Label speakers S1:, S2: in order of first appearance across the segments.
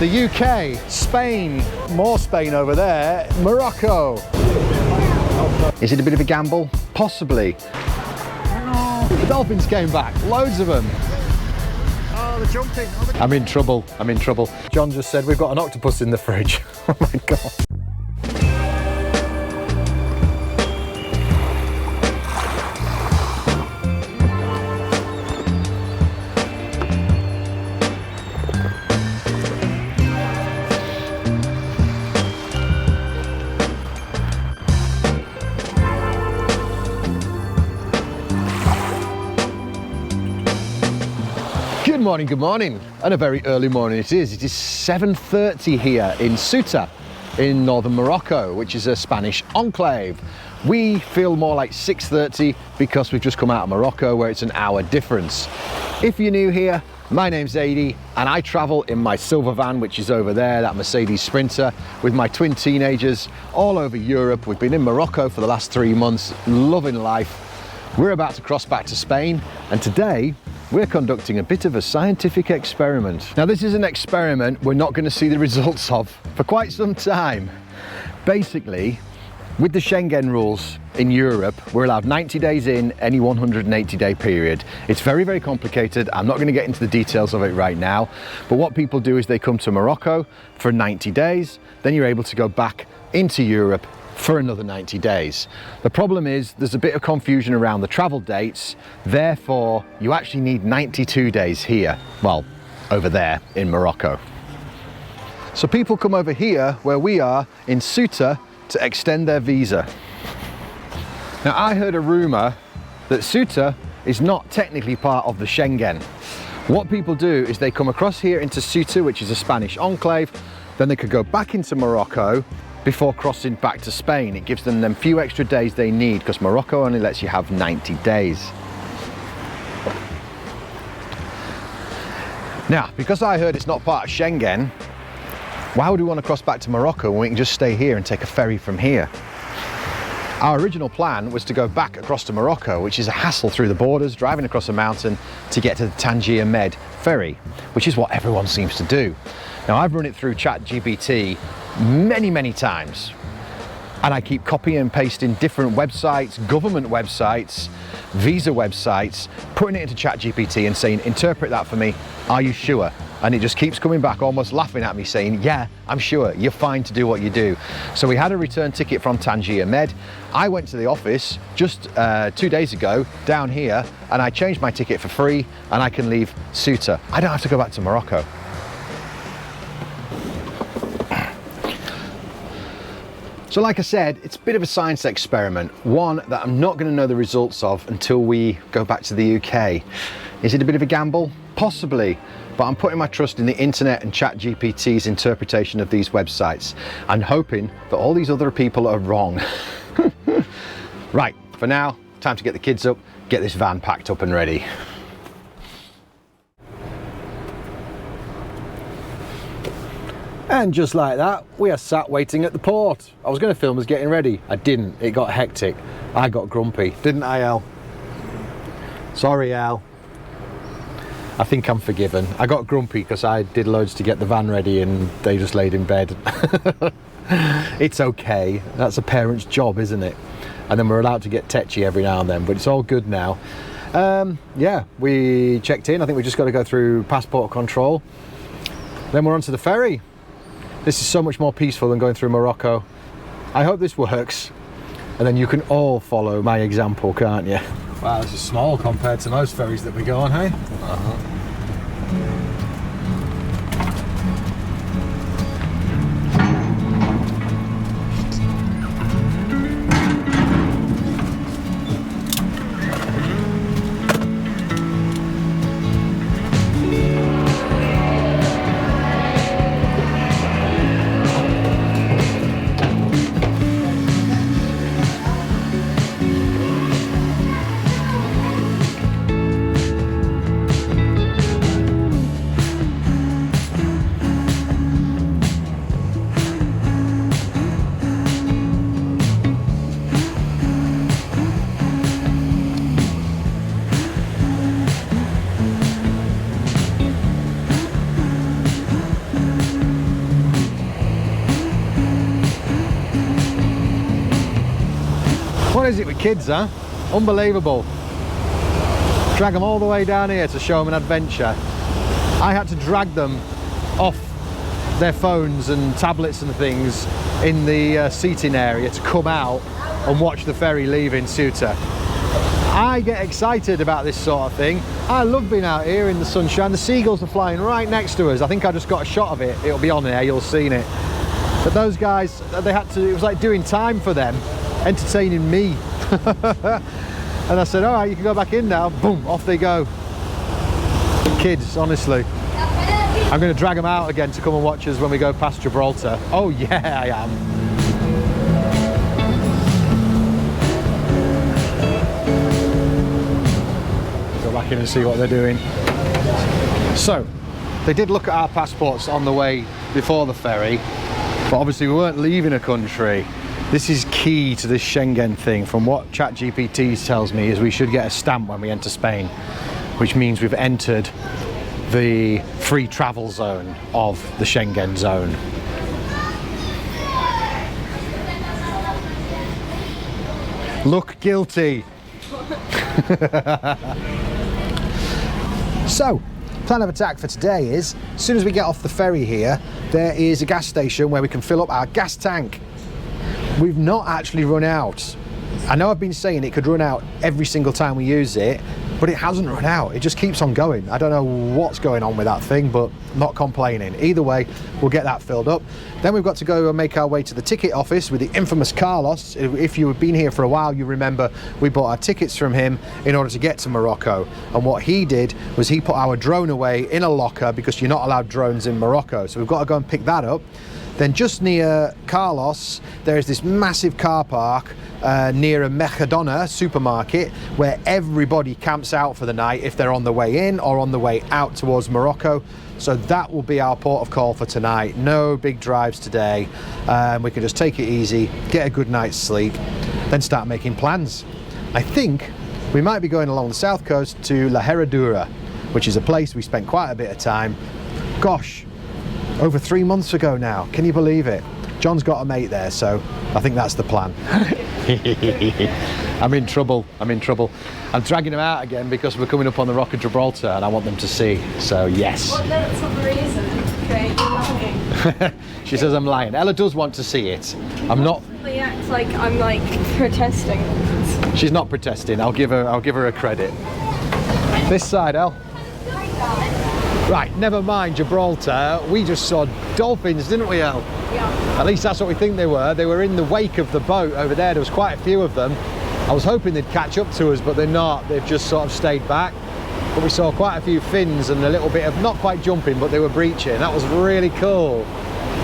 S1: the UK, Spain, more Spain over there, Morocco. Is it a bit of a gamble? Possibly. The dolphins came back, loads of them. Oh, they're jumping. I'm in trouble, I'm in trouble. John just said we've got an octopus in the fridge. Oh my God. Good morning, and a very early morning it is. It is 7:30 here in Ceuta, in northern Morocco, which is a Spanish enclave. We feel more like 6:30 because we've just come out of Morocco, where it's an hour difference. If you're new here, my name's Adi, and I travel in my silver van, which is over there, that Mercedes Sprinter, with my twin teenagers all over Europe. We've been in Morocco for the last 3 months, loving life. We're about to cross back to Spain, and today we're conducting a bit of a scientific experiment. Now, this is an experiment we're not going to see the results of for quite some time. Basically, with the Schengen rules in Europe, we're allowed 90 days in any 180-day period. It's very, very complicated. I'm not going to get into the details of it right now, but what people do is they come to Morocco for 90 days, then you're able to go back into Europe for another 90 days. The problem is there's a bit of confusion around the travel dates, therefore you actually need 92 days here, well, over there in Morocco. So people come over here where we are in Ceuta to extend their visa. Now, I heard a rumour that Ceuta is not technically part of the Schengen. What people do is they come across here into Ceuta, which is a Spanish enclave, then they could go back into Morocco before crossing back to Spain. It gives them few extra days they need, because Morocco only lets you have 90 days. Now, because I heard it's not part of Schengen, why would we want to cross back to Morocco when we can just stay here and take a ferry from here? Our original plan was to go back across to Morocco, which is a hassle through the borders, driving across a mountain to get to the Tangier Med ferry, which is what everyone seems to do. Now, I've run it through ChatGPT many times, and I keep copying and pasting different websites, government websites, visa websites, putting it into ChatGPT and saying, interpret that for me, are you sure? And it just keeps coming back, almost laughing at me, saying, yeah, I'm sure, you're fine to do what you do. So we had a return ticket from Tangier Med. I went to the office just 2 days ago down here, and I changed my ticket for free, and I can leave Ceuta. I don't have to go back to Morocco. So like I said, it's a bit of a science experiment, one that I'm not going to know the results of until we go back to the UK. Is it a bit of a gamble? Possibly, but I'm putting my trust in the internet and ChatGPT's interpretation of these websites and hoping that all these other people are wrong. Right, for now, time to get the kids up, get this van packed up and ready. And just like that, we are sat waiting at the port. I was going to film us getting ready. I didn't. It got hectic. I got grumpy. Didn't I, Al? Sorry, Al. I think I'm forgiven. I got grumpy because I did loads to get the van ready and they just laid in bed. It's okay. That's a parent's job, isn't it? And then we're allowed to get tetchy every now and then, but it's all good now. Yeah, we checked in. I think we just got to go through passport control. Then we're onto the ferry. This is so much more peaceful than going through Morocco. I hope this works. And then you can all follow my example, can't you? Wow, this is small compared to most ferries that we go on, hey? What is it with kids, huh? Unbelievable. Drag them all the way down here to show them an adventure. I had to drag them off their phones and tablets and things in the seating area to come out and watch the ferry leaving Ceuta. I get excited about this sort of thing. I love being out here in the sunshine. The seagulls are flying right next to us. I think I just got a shot of it. It'll be on there, you'll have seen it. But those guys, they had to, it was like doing time for them, entertaining me. And I said, all right, you can go back in now. Boom, off they go. Kids, honestly. I'm going to drag them out again to come and watch us when we go past Gibraltar. Oh yeah, I am. Go back in and see what they're doing. So, they did look at our passports on the way before the ferry, but obviously we weren't leaving a country. This is key to this Schengen thing. From what ChatGPT tells me is we should get a stamp when we enter Spain, which means we've entered the free travel zone of the Schengen zone. Look guilty. So, plan of attack for today is, as soon as we get off the ferry here, there is a gas station where we can fill up our gas tank. We've not actually run out. I know I've been saying it could run out every single time we use it, but it hasn't run out. It just keeps on going. I don't know what's going on with that thing, but not complaining. Either way, we'll get that filled up. Then we've got to go and make our way to the ticket office with the infamous Carlos. If you have been here for a while, you remember we bought our tickets from him in order to get to Morocco. And what he did was he put our drone away in a locker because you're not allowed drones in Morocco. So we've got to go and pick that up. Then just near Carlos, there is this massive car park near a Mercadona supermarket where everybody camps out for the night if they're on the way in or on the way out towards Morocco. So that will be our port of call for tonight. No big drives today. We can just take it easy, get a good night's sleep, then start making plans. I think we might be going along the south coast to La Herradura, which is a place we spent quite a bit of time. Gosh, over 3 months ago now. Can you believe it? John's got a mate there, so I think that's the plan. I'm in trouble. I'm in trouble. I'm dragging them out again because we're coming up on the Rock of Gibraltar and I want them to see. So yes.
S2: Well, that's not the reason. Okay, you're lying.
S1: She says I'm lying. Ella does want to see it. I'm not.
S2: They act like I'm like protesting.
S1: She's not protesting. I'll give her a credit. This side, Elle. Right, never mind Gibraltar. We just saw dolphins, didn't we, Elle?
S2: Yeah.
S1: At least that's what we think they were. They were in the wake of the boat over there. There was quite a few of them. I was hoping they'd catch up to us, but they're not. They've just sort of stayed back. But we saw quite a few fins and a little bit of, not quite jumping, but they were breaching. That was really cool.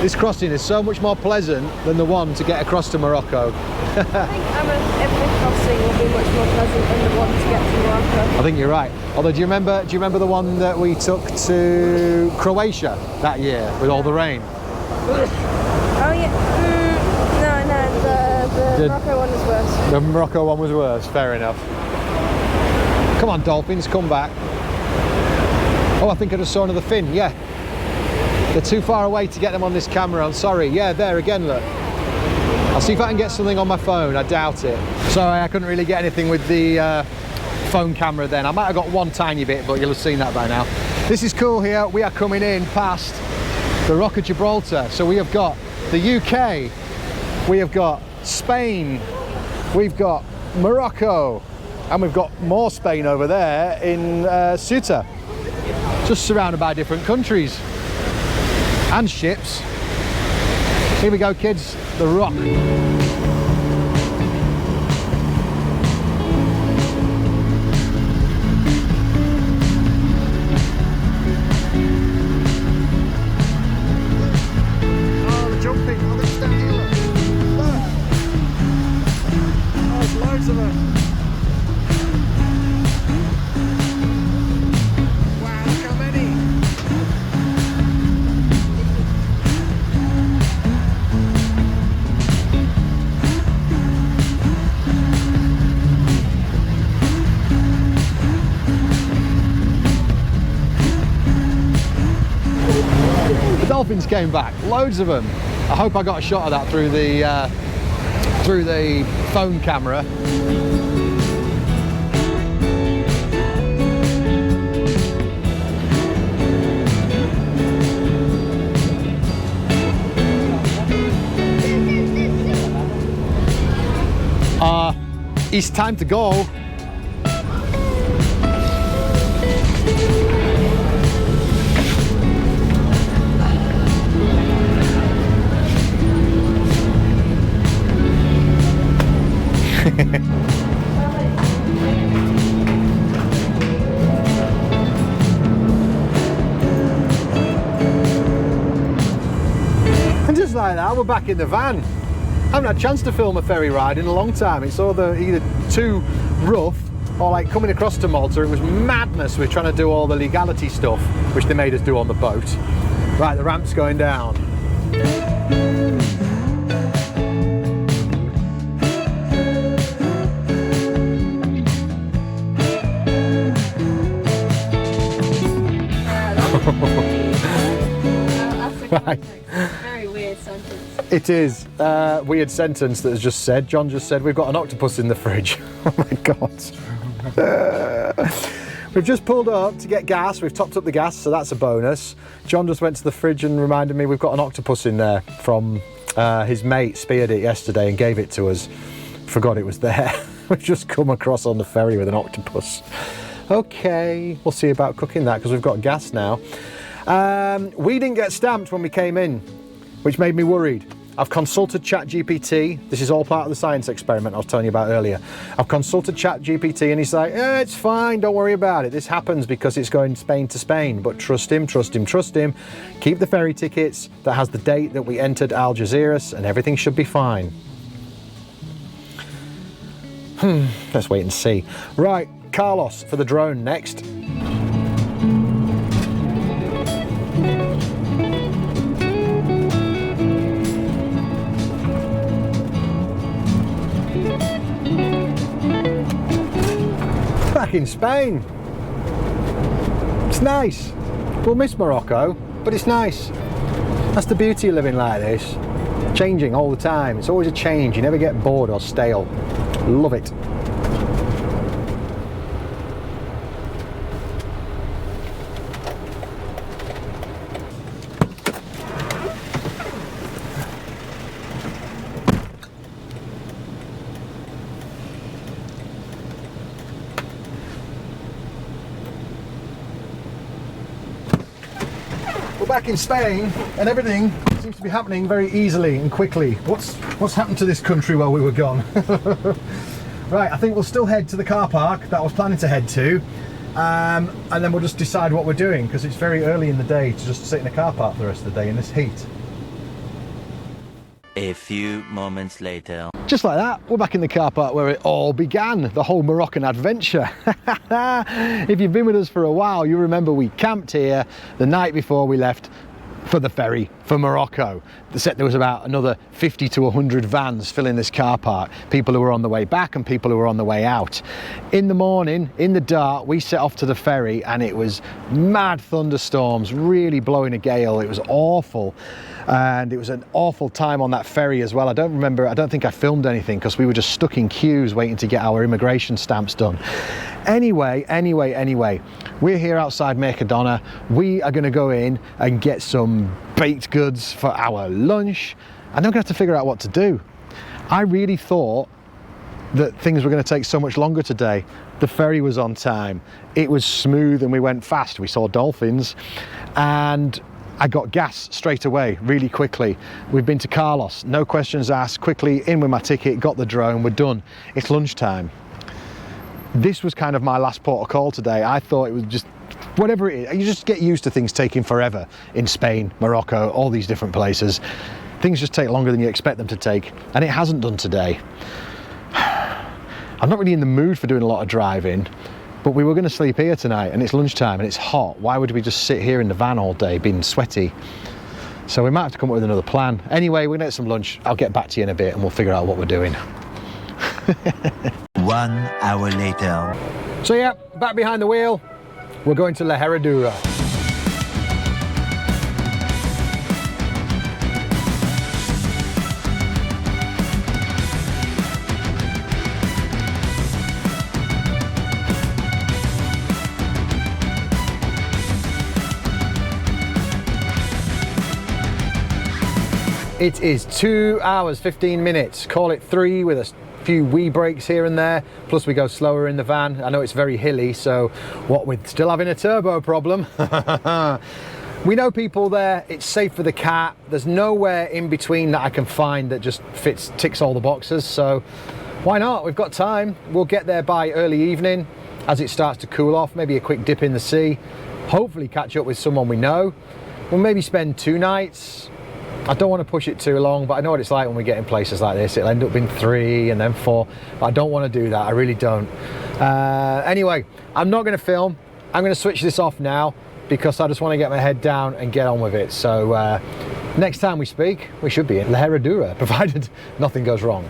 S1: This crossing is so much more pleasant than the one to get across to Morocco.
S2: I think every crossing will be much more pleasant than the one to get to Morocco.
S1: I think you're right. Although, do you remember the one that we took to Croatia that year with all the rain?
S2: Oh yeah. No, the Morocco one was worse.
S1: The Morocco one was worse. Fair enough. Come on, dolphins, come back. Oh, I think I just saw another fin. Yeah. They're too far away to get them on this camera. I'm sorry. Yeah, there again. Look. I'll see if I can get something on my phone. I doubt it. Sorry, I couldn't really get anything with the phone camera then. I might have got one tiny bit, but you'll have seen that by now. This is cool here. We are coming in past the Rock of Gibraltar. So we have got the UK, we have got Spain, we've got Morocco, and we've got more Spain over there in Ceuta. Just surrounded by different countries and ships. Here we go, kids, the Rock. Dolphins came back, loads of them. I hope I got a shot of that through the through the phone camera. It's time to go. And just like that, we're back in the van. I haven't had a chance to film a ferry ride in a long time. It's either too rough or like coming across to Malta. It was madness. We're trying to do all the legality stuff, which they made us do on the boat. Right, the ramp's going down. Right.
S2: Very weird sentence.
S1: It is a weird sentence that was just said. John just said, we've got an octopus in the fridge. Oh my God. We've just pulled up to get gas. We've topped up the gas, so that's a bonus. John just went to the fridge and reminded me we've got an octopus in there from his mate speared it yesterday and gave it to us. Forgot it was there. We've just come across on the ferry with an octopus. Okay, we'll see about cooking that because we've got gas now. We didn't get stamped when we came in, which made me worried. I've consulted ChatGPT. This is all part of the science experiment I was telling you about earlier. I've consulted ChatGPT and he's like, it's fine, don't worry about it. This happens because it's going Spain to Spain, but trust him, trust him, trust him. Keep the ferry tickets that has the date that we entered Algeciras and everything should be fine. Let's wait and see. Right, Carlos for the drone next. Back in Spain. It's nice. We'll miss Morocco, but it's nice. That's the beauty of living like this. Changing all the time. It's always a change. You never get bored or stale. Love it. We're back in Spain and everything seems to be happening very easily and quickly. What's happened to this country while we were gone? Right, I think we'll still head to the car park that I was planning to head to, and then we'll just decide what we're doing because it's very early in the day to just sit in a car park for the rest of the day in this heat.
S3: A few moments later.
S1: Just like that, we're back in the car park where it all began, the whole Moroccan adventure. If you've been with us for a while, you remember we camped here the night before we left for the ferry for Morocco. There was about another 50 to 100 vans filling this car park, people who were on the way back and people who were on the way out. In the morning, in the dark, we set off to the ferry and it was mad thunderstorms, really blowing a gale. It was awful. And it was an awful time on that ferry as well. I don't think I filmed anything because we were just stuck in queues waiting to get our immigration stamps done. Anyway, we're here outside Mercadona. We are going to go in and get some baked goods for our lunch, and then we're going to have to figure out what to do. I really thought that things were going to take so much longer today. The ferry was on time. It was smooth and we went fast. We saw dolphins and I got gas straight away, really quickly. We've been to Carlos, no questions asked, quickly in with my ticket, got the drone, we're done. It's lunchtime. This was kind of my last port of call today. I thought it was just, whatever it is, you just get used to things taking forever in Spain, Morocco, all these different places. Things just take longer than you expect them to take, and it hasn't done today. I'm not really in the mood for doing a lot of driving, but we were going to sleep here tonight and it's lunchtime and it's hot. Why would we just sit here in the van all day being sweaty? So we might have to come up with another plan. Anyway, we're going to get some lunch. I'll get back to you in a bit and we'll figure out what we're doing.
S3: 1 hour later.
S1: So yeah, back behind the wheel. We're going to La Herradura. It is 2 hours, 15 minutes, call it 3 with a few wee breaks here and there, plus we go slower in the van. I know it's very hilly, so what with still having a turbo problem. We know people there, it's safe for the cat, there's nowhere in between that I can find that just ticks all the boxes, so why not? We've got time. We'll get there by early evening as it starts to cool off, maybe a quick dip in the sea, hopefully catch up with someone we know. We'll maybe spend 2 nights. I don't want to push it too long, but I know what it's like when we get in places like this. It'll end up being 3 and then 4, but I don't want to do that, I really don't. Anyway, I'm not going to film. I'm going to switch this off now because I just want to get my head down and get on with it. So next time we speak, we should be in the Herradura, provided nothing goes wrong.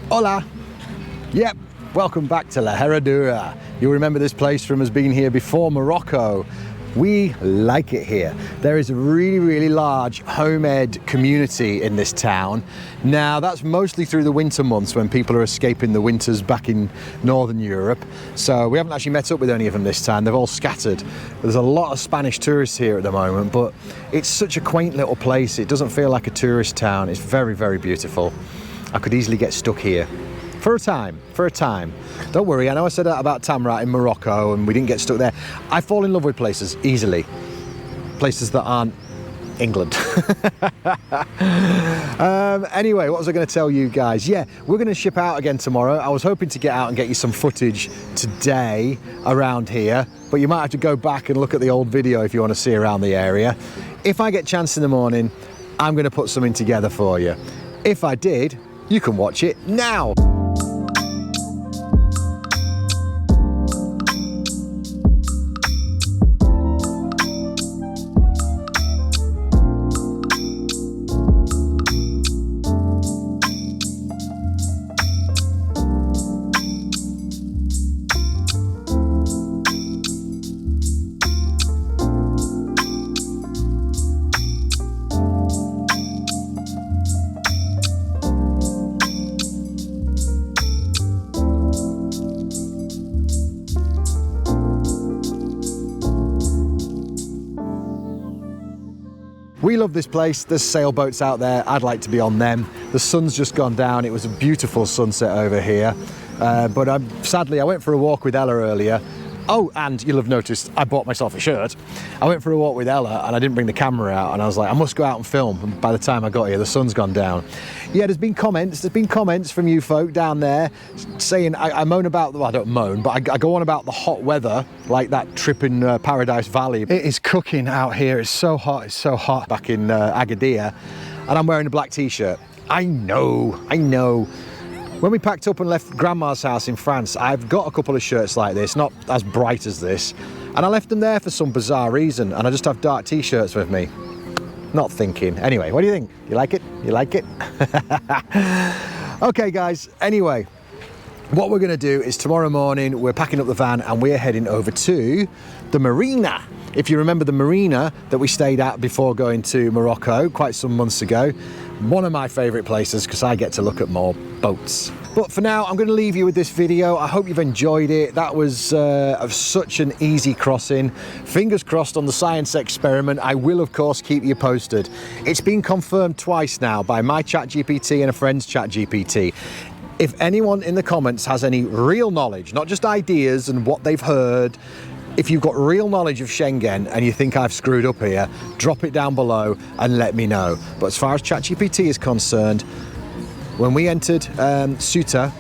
S1: Hola! Yep, welcome back to La Herradura. You'll remember this place from us being here before Morocco. We like it here. There is a really large home ed community in this town. Now that's mostly through the winter months when people are escaping the winters back in Northern Europe. So we haven't actually met up with any of them this time. They've all scattered. There's a lot of Spanish tourists here at the moment, but it's such a quaint little place. It doesn't feel like a tourist town. It's very beautiful. I could easily get stuck here. For a time. Don't worry, I know I said that about Tamrat in Morocco and we didn't get stuck there. I fall in love with places easily. Places that aren't England. Anyway, what was I going to tell you guys? Yeah, we're going to ship out again tomorrow. I was hoping to get out and get you some footage today around here, but you might have to go back and look at the old video if you want to see around the area. If I get a chance in the morning, I'm going to put something together for you. If I did, you can watch it now. We love this place. There's sailboats out there. I'd like to be on them. The sun's just gone down. It was a beautiful sunset over here. But sadly, I went for a walk with Ella earlier. Oh, and you'll have noticed I bought myself a shirt. I went for a walk with Ella and I didn't bring the camera out, and I was like, I must go out and film. And by the time I got here, the sun's gone down. Yeah, there's been comments from you folk down there saying I moan about, well, I don't moan, but I go on about the hot weather, like that trip in Paradise Valley. It is cooking out here. It's so hot back in Agadir, and I'm wearing a black t-shirt. I know. When we packed up and left Grandma's house in France, I've got a couple of shirts like this, not as bright as this, and I left them there for some bizarre reason, and I just have dark t-shirts with me. Not thinking. Anyway, what do you think? You like it? You like it? Okay, guys, anyway, what we're going to do is tomorrow morning, we're packing up the van and we're heading over to the marina. If you remember the marina that we stayed at before going to Morocco quite some months ago, one of my favourite places because I get to look at more boats. But for now, I'm going to leave you with this video. I hope you've enjoyed it. That was of such an easy crossing. Fingers crossed on the science experiment. I will, of course, keep you posted. It's been confirmed twice now by my ChatGPT and a friend's ChatGPT. If anyone in the comments has any real knowledge, not just ideas and what they've heard, If you've got real knowledge of Schengen and you think I've screwed up here, drop it down below and let me know. But as far as ChatGPT is concerned, when we entered Ceuta,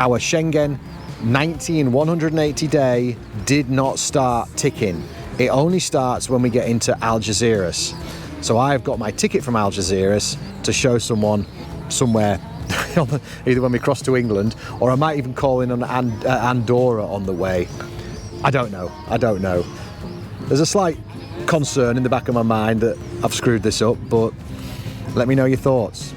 S1: our Schengen 90 and 180 day did not start ticking. It only starts when we get into Algeciras. So I've got my ticket from Algeciras to show someone somewhere, either when we cross to England, or I might even call in on Andorra on the way. I don't know. There's a slight concern in the back of my mind that I've screwed this up, but let me know your thoughts.